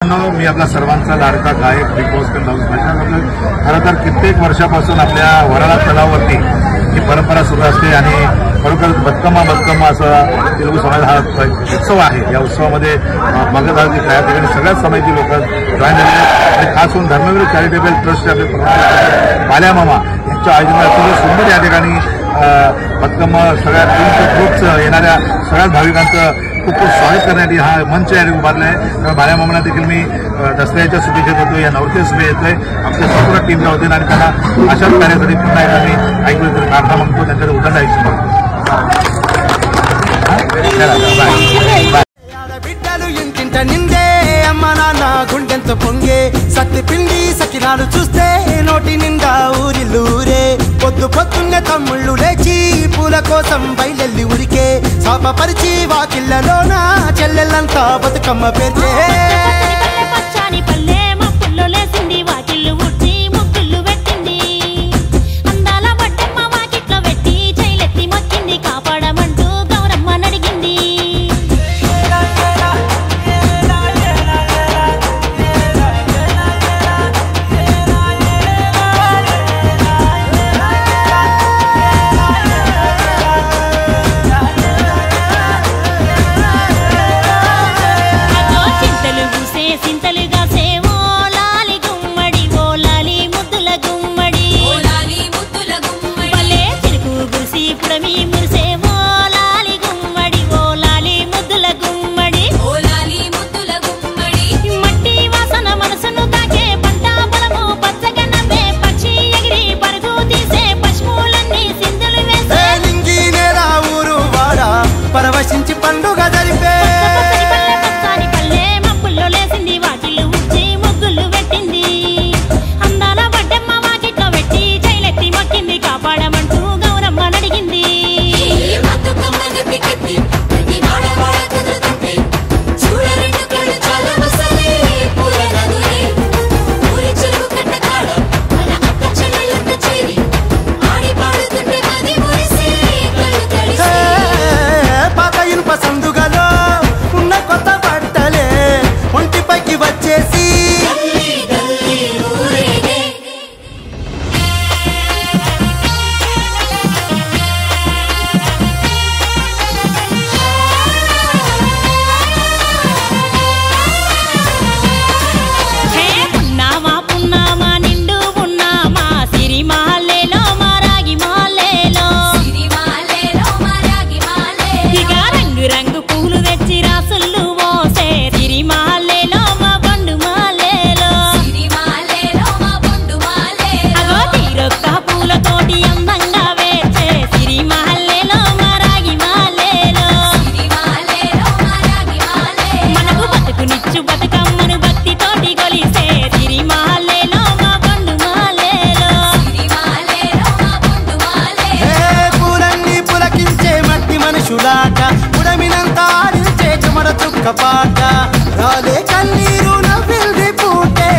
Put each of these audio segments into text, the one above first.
मी आपला सर्वांचा लाडका गायक बिग बॉस खरं तर कित्येक वर्षापासून आपल्या वराळा तलावावरती ही परंपरा सुरू असते आणि खरोखर बतकम्मा असा तेलुगू समाज हा उत्सव आहे। या उत्सवामध्ये बघत आहोत की त्या ठिकाणी सगळ्याच समाजाची लोक जॉईन झाले आहेत आणि खास करून धर्मवीर चॅरिटेबल ट्रस्टचे आपले बाल्या मामा यांच्या आयोजनात सुंदर या ठिकाणी बतकम्मा सगळ्या टीमचं ग्रुपचं येणाऱ्या सगळ्या भाविकांचं खूप स्वागत करण्यासाठी हा मंच या उभारला आहे। त्यामुळे बाल्या मामांना देखील मी दसऱ्याच्या शुभेच्छा देतो, या नवरच्या शुभेच्छा येतोय आमच्या संपूर्ण टीमच्या वतीनं आणि त्यांना अशाच कार्यासाठी पुन्हा एकदा मी ऐकलं तरी प्रार्थना मागतो, त्यांच्याकडे उदंड आयुष्य मागतो। గుండెంత పొంగే సత్తి పిండి సకినాలు చూస్తే నోటి నిండా ఊరిల్లూరే పొద్దు పొద్దున్నే తమ్ముళ్ళు లేచి పూల కోసం బయలెల్లి ఉరికే శాపపరిచి వాకిళ్లలోన చెల్లెళ్ళంతా బతుకమ్మ పేర్చే పరవశించి పండుగ జరిపే పల్లె మబ్బుల్లో లేసింది వాకిళ్ళు ఉచ్చి ముగ్గులు పెట్టింది అందాల వడ్డమ్మ వాకిట్లో పెట్టి జైలెత్తి మొక్కింది కాపాడమంటూ గౌరమ్మ నడిగింది ఉడమినంత ఆడించే చెమడ చుక్క పాట రాలే కన్నీరు నవ్వింది పూటే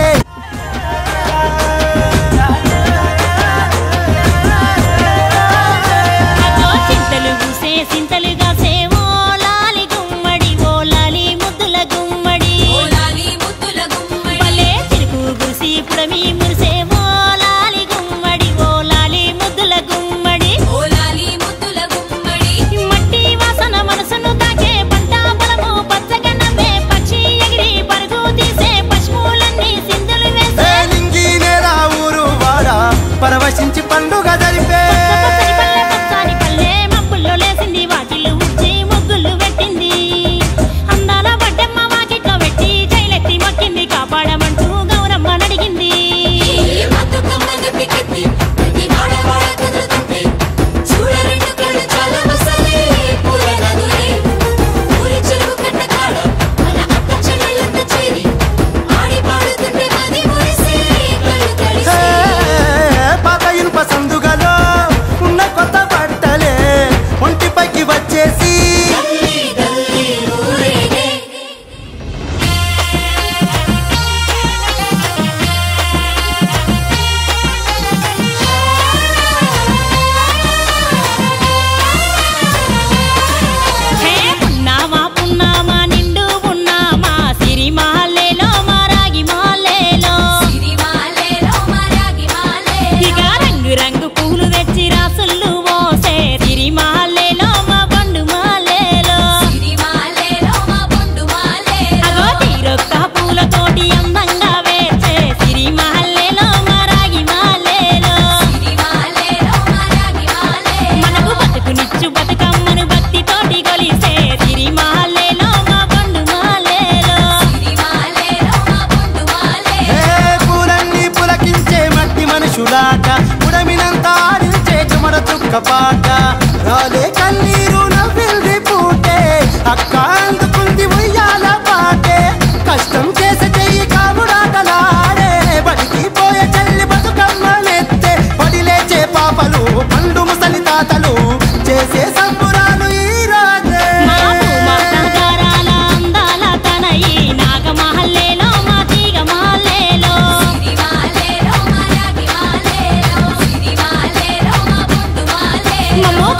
చింతలు పూసే సింతలుగా సేవో లాలి గుమ్మడి ఓ లాలి ముద్దుల గుమ్మడి భలే చిరుకు గురిసి పుడమి మురిసేవో లాలి గుమ్మడి ఓ లాలి ముద్దుల గుమ్మడి మనసును తాకే పంట బలము పచ్చగనమే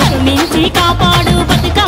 కరుణించి కాపాడు బతుక